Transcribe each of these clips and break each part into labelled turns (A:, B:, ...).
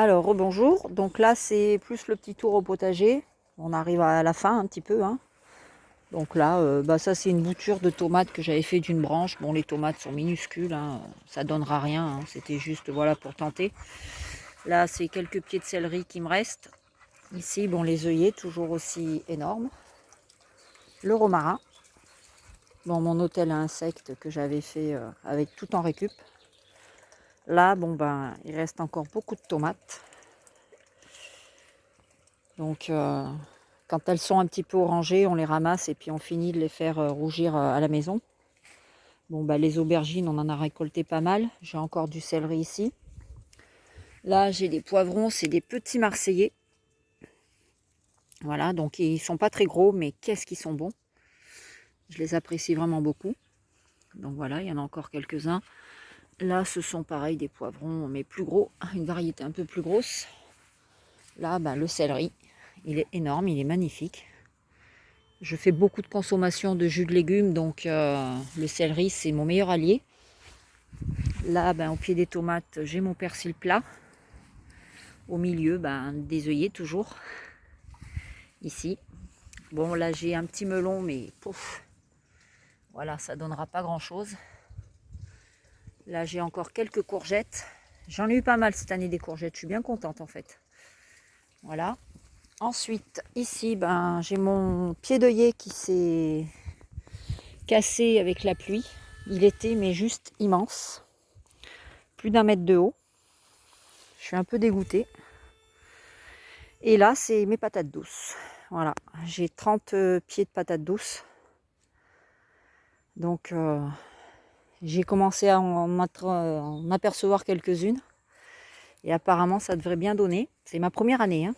A: Alors, rebonjour. Donc là, c'est plus le petit tour au potager. On arrive à la fin un petit peu, hein. Donc là, ça c'est une bouture de tomates que j'avais fait d'une branche. Bon, les tomates sont minuscules, hein, ça donnera rien, hein. C'était juste voilà pour tenter. Là, c'est quelques pieds de céleri qui me restent. Ici, bon, les œillets toujours aussi énormes. Le romarin. Bon, mon hôtel à insectes que j'avais fait avec tout en récup. Là, bon ben, il reste encore beaucoup de tomates. Donc, quand elles sont un petit peu orangées, on les ramasse et puis on finit de les faire rougir à la maison. Bon, bah, les aubergines, on en a récolté pas mal. J'ai encore du céleri ici. Là, j'ai des poivrons, c'est des petits marseillais. Voilà, donc ils sont pas très gros, mais qu'est-ce qu'ils sont bons. Je les apprécie vraiment beaucoup. Donc voilà, il y en a encore quelques-uns. Là, ce sont pareil des poivrons, mais plus gros, une variété un peu plus grosse. Là, bah, le céleri, il est énorme, il est magnifique. Je fais beaucoup de consommation de jus de légumes, donc le céleri, c'est mon meilleur allié. Là, ben, au pied des tomates, j'ai mon persil plat. Au milieu, ben, des œillets toujours. Ici. Bon, là, j'ai un petit melon, mais pouf, voilà, ça donnera pas grand-chose. Là, j'ai encore quelques courgettes. J'en ai eu pas mal cette année des courgettes. Je suis bien contente, en fait. Voilà. Ensuite, ici, ben, j'ai mon pied d'œillet qui s'est cassé avec la pluie. Il était, mais juste immense. Plus d'1 mètre de haut. Je suis un peu dégoûtée. Et là, c'est mes patates douces. Voilà, j'ai 30 pieds de patates douces. Donc, j'ai commencé à en apercevoir quelques-unes. Et apparemment, ça devrait bien donner. C'est ma première année, hein.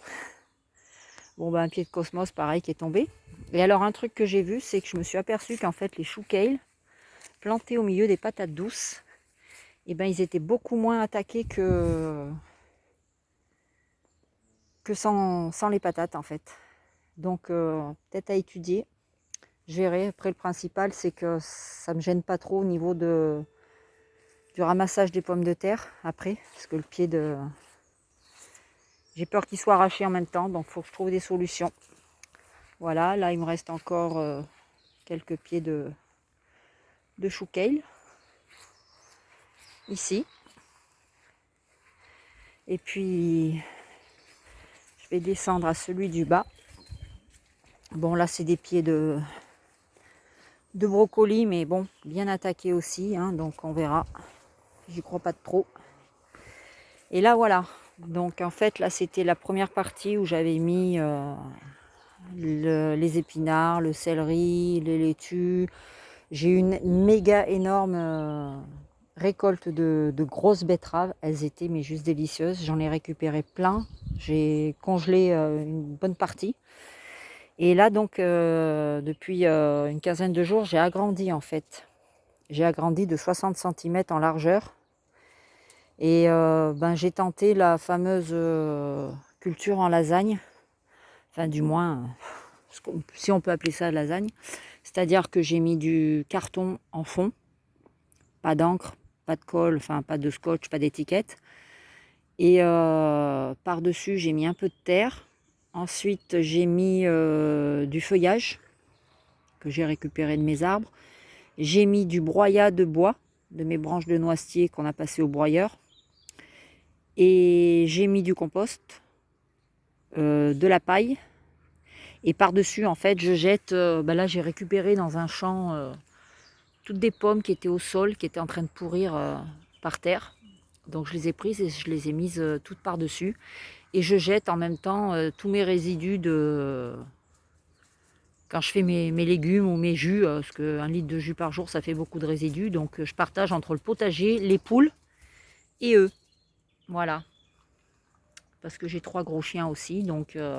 A: Bon, ben, un pied de cosmos, pareil, qui est tombé. Et alors, un truc que j'ai vu, c'est que je me suis aperçue qu'en fait, les choux kale, plantés au milieu des patates douces, eh ben, ils étaient beaucoup moins attaqués que sans les patates, en fait. Donc, peut-être à étudier. Je verrai. Après, le principal, c'est que ça ne me gêne pas trop au niveau du ramassage des pommes de terre après. Parce que le pied de... J'ai peur qu'il soit arraché en même temps, donc il faut que je trouve des solutions. Voilà, là, il me reste encore quelques pieds de chou kale. Ici. Et puis, je vais descendre à celui du bas. Bon, là, c'est des pieds de brocoli, mais bon, bien attaqués aussi, hein, donc on verra. J'y crois pas de trop. Et là, voilà. Donc, en fait, là, c'était la première partie où j'avais mis les épinards, le céleri, les laitues. J'ai eu une méga énorme récolte de grosses betteraves. Elles étaient mais juste délicieuses. J'en ai récupéré plein. J'ai congelé une bonne partie. Et là, donc, depuis une quinzaine de jours, j'ai agrandi en fait. J'ai agrandi de 60 cm en largeur. Et ben, j'ai tenté la fameuse culture en lasagne. Enfin, du moins, si on peut appeler ça lasagne. C'est-à-dire que j'ai mis du carton en fond. Pas d'encre, pas de colle, enfin pas de scotch, pas d'étiquette. Et par-dessus, j'ai mis un peu de terre. Ensuite, j'ai mis du feuillage que j'ai récupéré de mes arbres. J'ai mis du broyat de bois, de mes branches de noisetier qu'on a passé au broyeur. Et j'ai mis du compost, de la paille. Et par-dessus, en fait, je jette... là, j'ai récupéré dans un champ toutes des pommes qui étaient au sol, qui étaient en train de pourrir par terre. Donc, je les ai prises et je les ai mises toutes par-dessus. Et je jette en même temps tous mes résidus de... Quand je fais mes légumes ou mes jus, parce qu'un litre de jus par jour, ça fait beaucoup de résidus. Donc, je partage entre le potager, les poules et eux. Voilà. Parce que j'ai 3 gros chiens aussi, donc je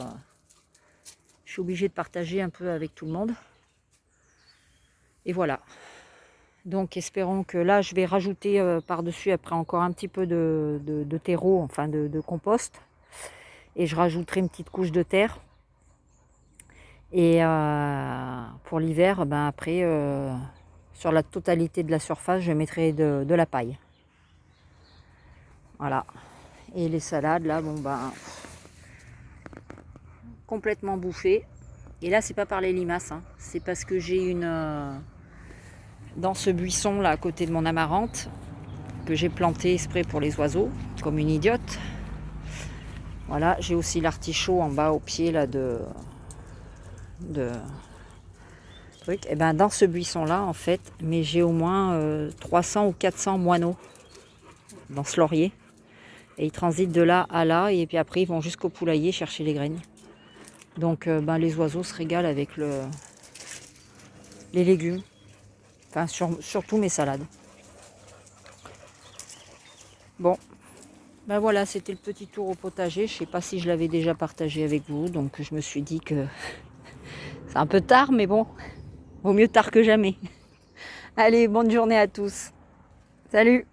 A: suis obligée de partager un peu avec tout le monde. Et voilà. Donc espérons que là, je vais rajouter par-dessus après encore un petit peu de terreau, enfin de compost. Et je rajouterai une petite couche de terre. Et pour l'hiver, ben après, sur la totalité de la surface, je mettrai de la paille. Voilà. Et les salades, là, bon, ben, complètement bouffées. Et là, c'est pas par les limaces, hein. C'est parce que j'ai une... dans ce buisson, là, à côté de mon amarante, que j'ai planté exprès pour les oiseaux, comme une idiote. Voilà, j'ai aussi l'artichaut en bas au pied, là, de truc. Et ben dans ce buisson-là, en fait, mais j'ai au moins 300 ou 400 moineaux dans ce laurier. Et ils transitent de là à là, et puis après, ils vont jusqu'au poulailler chercher les graines. Donc, ben, les oiseaux se régalent avec les légumes. Enfin, surtout mes salades. Bon, ben voilà, c'était le petit tour au potager. Je ne sais pas si je l'avais déjà partagé avec vous, donc je me suis dit que c'est un peu tard, mais bon, vaut mieux tard que jamais. Allez, bonne journée à tous. Salut!